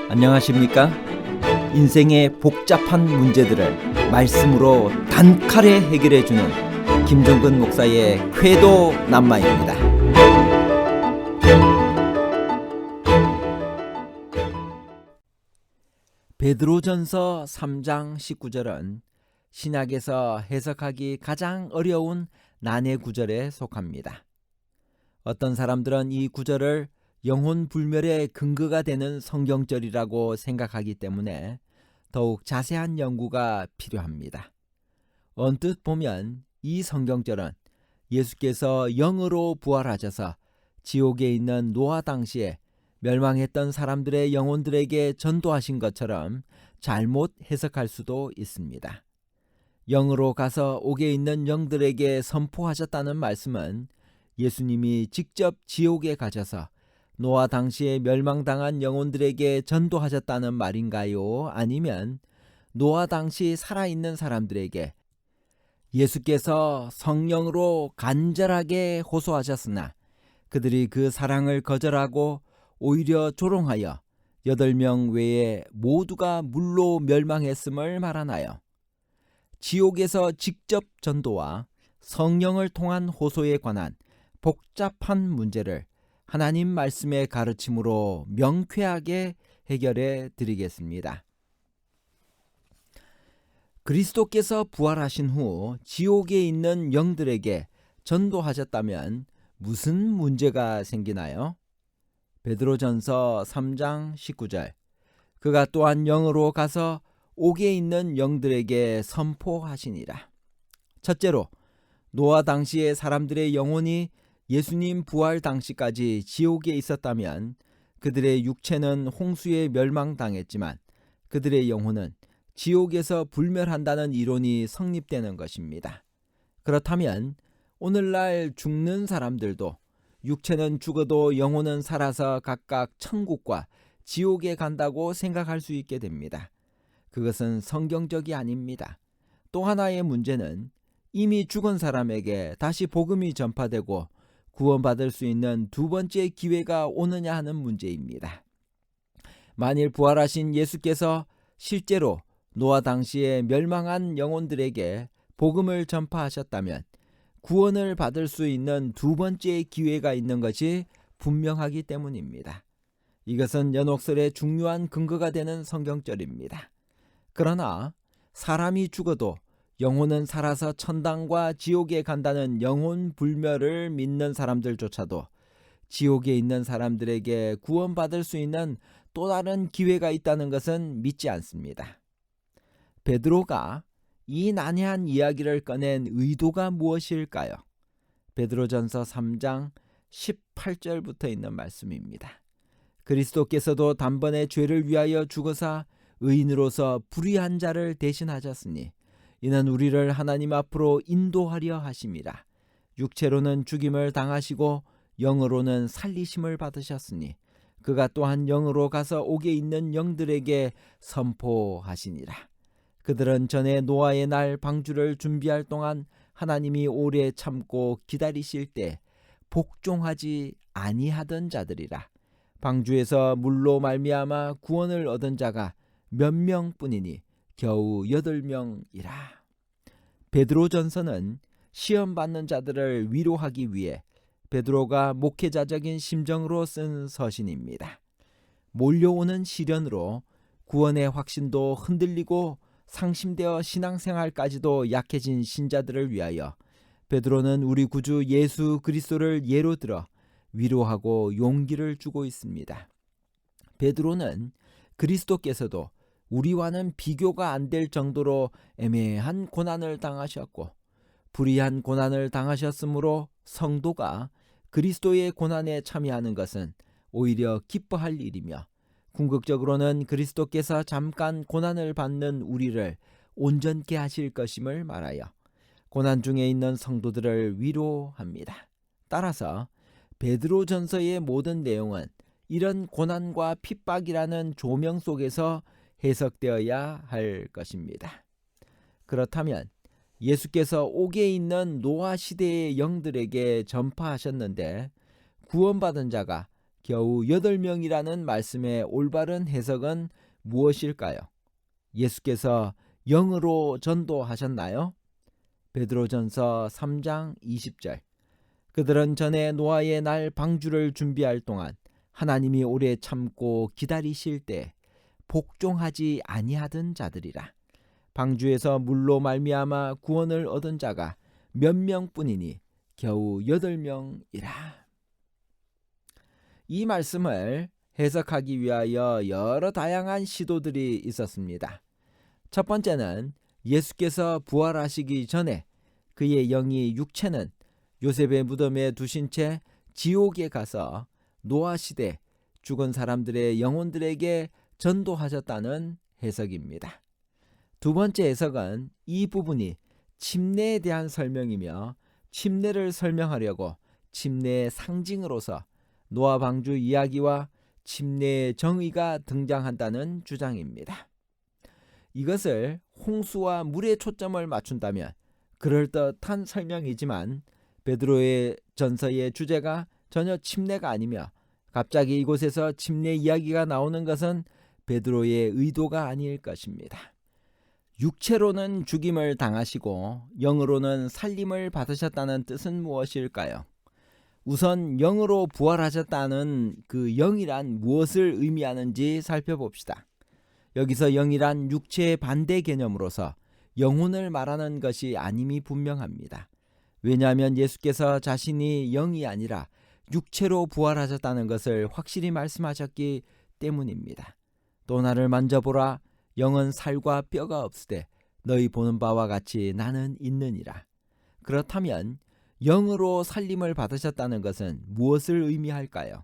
안녕하십니까? 인생의 복잡한 문제들을 말씀으로 단칼에 해결해주는 김종근 목사의 쾌도 남마입니다. 베드로전서 3장 19절은 신약에서 해석하기 가장 어려운 난해 구절에 속합니다. 어떤 사람들은 이 구절을 영혼 불멸의 근거가 되는 성경절이라고 생각하기 때문에 더욱 자세한 연구가 필요합니다. 언뜻 보면 이 성경절은 예수께서 영으로 부활하셔서 지옥에 있는 노아 당시에 멸망했던 사람들의 영혼들에게 전도하신 것처럼 잘못 해석할 수도 있습니다. 영으로 가서 옥에 있는 영들에게 선포하셨다는 말씀은 예수님이 직접 지옥에 가셔서 노아 당시에 멸망당한 영혼들에게 전도하셨다는 말인가요? 아니면 노아 당시 살아있는 사람들에게 예수께서 성령으로 간절하게 호소하셨으나 그들이 그 사랑을 거절하고 오히려 조롱하여 8명 외에 모두가 물로 멸망했음을 말하나요? 지옥에서 직접 전도와 성령을 통한 호소에 관한 복잡한 문제를 하나님 말씀의 가르침으로 명쾌하게 해결해 드리겠습니다. 그리스도께서 부활하신 후 지옥에 있는 영들에게 전도하셨다면 무슨 문제가 생기나요? 베드로전서 3장 19절 그가 또한 영으로 가서 옥에 있는 영들에게 선포하시니라. 첫째로 노아 당시의 사람들의 영혼이 예수님 부활 당시까지 지옥에 있었다면 그들의 육체는 홍수에 멸망당했지만 그들의 영혼은 지옥에서 불멸한다는 이론이 성립되는 것입니다. 그렇다면 오늘날 죽는 사람들도 육체는 죽어도 영혼은 살아서 각각 천국과 지옥에 간다고 생각할 수 있게 됩니다. 그것은 성경적이 아닙니다. 또 하나의 문제는 이미 죽은 사람에게 다시 복음이 전파되고 구원받을 수 있는 두 번째 기회가 오느냐 하는 문제입니다. 만일 부활하신 예수께서 실제로 노아 당시에 멸망한 영혼들에게 복음을 전파하셨다면 구원을 받을 수 있는 두 번째 기회가 있는 것이 분명하기 때문입니다. 이것은 연옥설의 중요한 근거가 되는 성경절입니다. 그러나 사람이 죽어도 영혼은 살아서 천당과 지옥에 간다는 영혼 불멸을 믿는 사람들조차도 지옥에 있는 사람들에게 구원받을 수 있는 또 다른 기회가 있다는 것은 믿지 않습니다. 베드로가 이 난해한 이야기를 꺼낸 의도가 무엇일까요? 베드로전서 3장 18절부터 있는 말씀입니다. 그리스도께서도 단번에 죄를 위하여 죽으사 의인으로서 불의한 자를 대신하셨으니 이는 우리를 하나님 앞으로 인도하려 하심이라. 육체로는 죽임을 당하시고 영으로는 살리심을 받으셨으니 그가 또한 영으로 가서 옥에 있는 영들에게 선포하시니라. 그들은 전에 노아의 날 방주를 준비할 동안 하나님이 오래 참고 기다리실 때 복종하지 아니하던 자들이라. 방주에서 물로 말미암아 구원을 얻은 자가 몇 명뿐이니 겨우 8명이라. 베드로전서는 시험받는 자들을 위로하기 위해 베드로가 목회자적인 심정으로 쓴 서신입니다. 몰려오는 시련으로 구원의 확신도 흔들리고 상심되어 신앙생활까지도 약해진 신자들을 위하여 베드로는 우리 구주 예수 그리스도를 예로 들어 위로하고 용기를 주고 있습니다. 베드로는 그리스도께서도 우리와는 비교가 안 될 정도로 애매한 고난을 당하셨고 불의한 고난을 당하셨으므로 성도가 그리스도의 고난에 참여하는 것은 오히려 기뻐할 일이며 궁극적으로는 그리스도께서 잠깐 고난을 받는 우리를 온전케 하실 것임을 말하여 고난 중에 있는 성도들을 위로합니다. 따라서 베드로전서의 모든 내용은 이런 고난과 핍박이라는 조명 속에서 해석되어야 할 것입니다. 그렇다면 예수께서 옥에 있는 노아 시대의 영들에게 전파하셨는데 구원받은 자가 겨우 8명이라는 말씀의 올바른 해석은 무엇일까요? 예수께서 영으로 전도하셨나요? 베드로전서 3장 20절. 그들은 전에 노아의 날 방주를 준비할 동안 하나님이 오래 참고 기다리실 때 복종하지 아니하던 자들이라. 방주에서 물로 말미암아 구원을 얻은 자가 몇 명뿐이니 겨우 8명이라. 이 말씀을 해석하기 위하여 여러 다양한 시도들이 있었습니다. 첫 번째는 예수께서 부활하시기 전에 그의 영이 육체는 요셉의 무덤에 두신 채 지옥에 가서 노아 시대 죽은 사람들의 영혼들에게 전도하셨다는 해석입니다. 두 번째 해석은 이 부분이 침례에 대한 설명이며 침례를 설명하려고 침례의 상징으로서 노아 방주 이야기와 침례의 정의가 등장한다는 주장입니다. 이것을 홍수와 물에 초점을 맞춘다면 그럴듯한 설명이지만 베드로의 전서의 주제가 전혀 침례가 아니며 갑자기 이곳에서 침례 이야기가 나오는 것은 베드로의 의도가 아닐 것입니다. 육체로는 죽임을 당하시고 영으로는 살림을 받으셨다는 뜻은 무엇일까요? 우선 영으로 부활하셨다는 그 영이란 무엇을 의미하는지 살펴봅시다. 여기서 영이란 육체의 반대 개념으로서 영혼을 말하는 것이 아님이 분명합니다. 왜냐하면 예수께서 자신이 영이 아니라 육체로 부활하셨다는 것을 확실히 말씀하셨기 때문입니다. 또 나를 만져보라. 영은 살과 뼈가 없으되 너희 보는 바와 같이 나는 있느니라. 그렇다면 영으로 살림을 받으셨다는 것은 무엇을 의미할까요?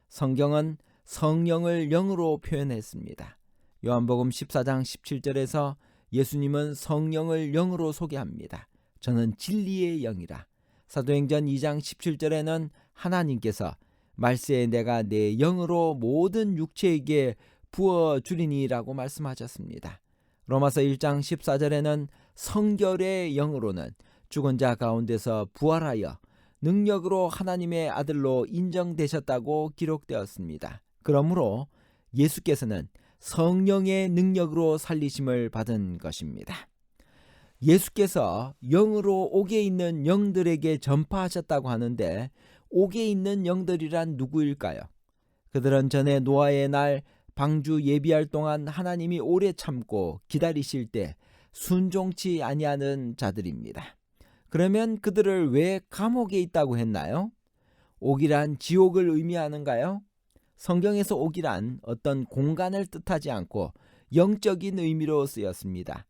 성경은 성령을 영으로 표현했습니다. 요한복음 14장 17절에서 예수님은 성령을 영으로 소개합니다. 저는 진리의 영이라. 사도행전 2장 17절에는 하나님께서 말세에 내가 내 영으로 모든 육체에게 부어주리니라고 말씀하셨습니다. 로마서 1장 14절에는 성결의 영으로는 죽은 자 가운데서 부활하여 능력으로 하나님의 아들로 인정되셨다고 기록되었습니다. 그러므로 예수께서는 성령의 능력으로 살리심을 받은 것입니다. 예수께서 영으로 옥에 있는 영들에게 전파하셨다고 하는데 옥에 있는 영들이란 누구일까요? 그들은 전에 노아의 날 방주 예비할 동안 하나님이 오래 참고 기다리실 때 순종치 아니하는 자들입니다. 그러면 그들을 왜 감옥에 있다고 했나요? 옥이란 지옥을 의미하는가요? 성경에서 옥이란 어떤 공간을 뜻하지 않고 영적인 의미로 쓰였습니다.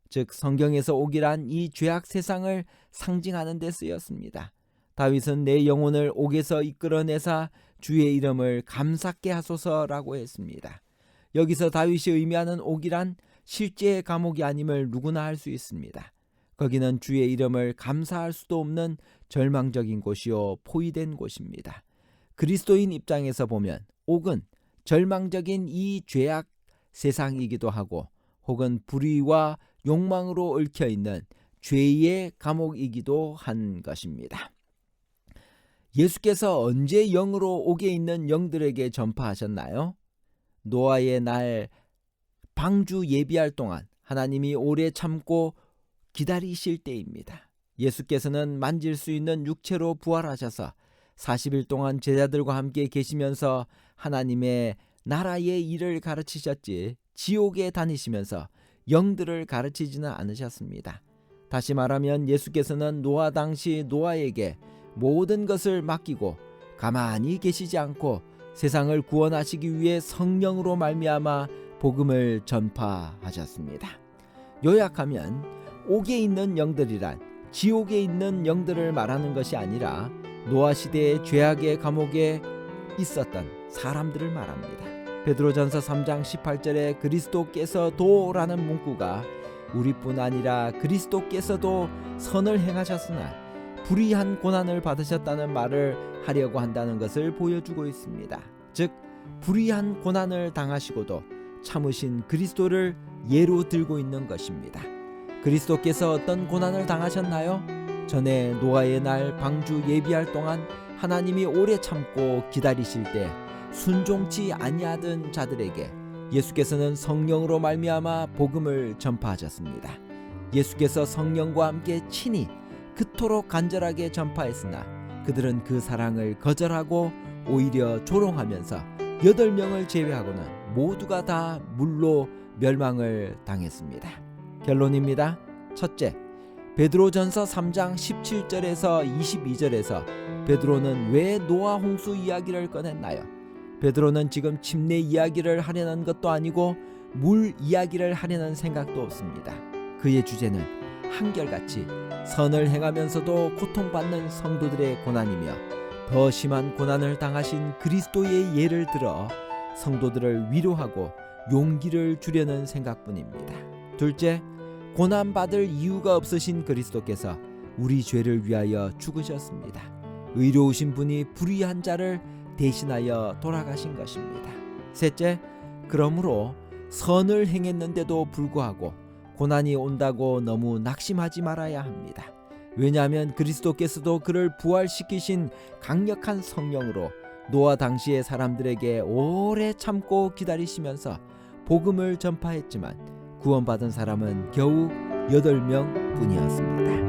즉 성경에서 옥이란 이 죄악 세상을 상징하는 데 쓰였습니다. 다윗은 내 영혼을 옥에서 이끌어내사 주의 이름을 감사케 하소서라고 했습니다. 여기서 다윗이 의미하는 옥이란 실제의 감옥이 아님을 누구나 알 수 있습니다. 거기는 주의 이름을 감사할 수도 없는 절망적인 곳이요 포위된 곳입니다. 그리스도인 입장에서 보면 옥은 절망적인 이 죄악 세상이기도 하고 혹은 불의와 욕망으로 얽혀있는 죄의 감옥이기도 한 것입니다. 예수께서 언제 영으로 옥에 있는 영들에게 전파하셨나요? 노아의 날 방주 예비할 동안 하나님이 오래 참고 기다리실 때입니다. 예수께서는 만질 수 있는 육체로 부활하셔서 40일 동안 제자들과 함께 계시면서 하나님의 나라의 일을 가르치셨지 지옥에 다니시면서 영들을 가르치지는 않으셨습니다. 다시 말하면 예수께서는 노아 당시 노아에게 모든 것을 맡기고 가만히 계시지 않고 세상을 구원하시기 위해 성령으로 말미암아 복음을 전파하셨습니다. 요약하면 옥에 있는 영들이란 지옥에 있는 영들을 말하는 것이 아니라 노아 시대의 죄악의 감옥에 있었던 사람들을 말합니다. 베드로전서 3장 18절에 그리스도께서도라는 문구가 우리뿐 아니라 그리스도께서도 선을 행하셨으나 불의한 고난을 받으셨다는 말을 하려고 한다는 것을 보여주고 있습니다. 즉 불의한 고난을 당하시고도 참으신 그리스도를 예로 들고 있는 것입니다. 그리스도께서 어떤 고난을 당하셨나요? 전에 노아의 날 방주 예비할 동안 하나님이 오래 참고 기다리실 때 순종치 아니하던 자들에게 예수께서는 성령으로 말미암아 복음을 전파하셨습니다. 예수께서 성령과 함께 친히 그토록 간절하게 전파했으나 그들은 그 사랑을 거절하고 오히려 조롱하면서 8명을 제외하고는 모두가 다 물로 멸망을 당했습니다. 결론입니다. 첫째, 베드로전서 3장 17절에서 22절에서 베드로는 왜 노아 홍수 이야기를 꺼냈나요? 베드로는 지금 침례 이야기를 하려는 것도 아니고 물 이야기를 하려는 생각도 없습니다. 그의 주제는 한결같이 선을 행하면서도 고통받는 성도들의 고난이며 더 심한 고난을 당하신 그리스도의 예를 들어 성도들을 위로하고 용기를 주려는 생각뿐입니다. 둘째, 고난받을 이유가 없으신 그리스도께서 우리 죄를 위하여 죽으셨습니다. 의로우신 분이 불의한 자를 대신하여 돌아가신 것입니다. 셋째, 그러므로 선을 행했는데도 불구하고 고난이 온다고 너무 낙심하지 말아야 합니다. 왜냐하면 그리스도께서도 그를 부활시키신 강력한 성령으로 노아 당시의 사람들에게 오래 참고 기다리시면서 복음을 전파했지만 구원받은 사람은 겨우 8명 뿐이었습니다.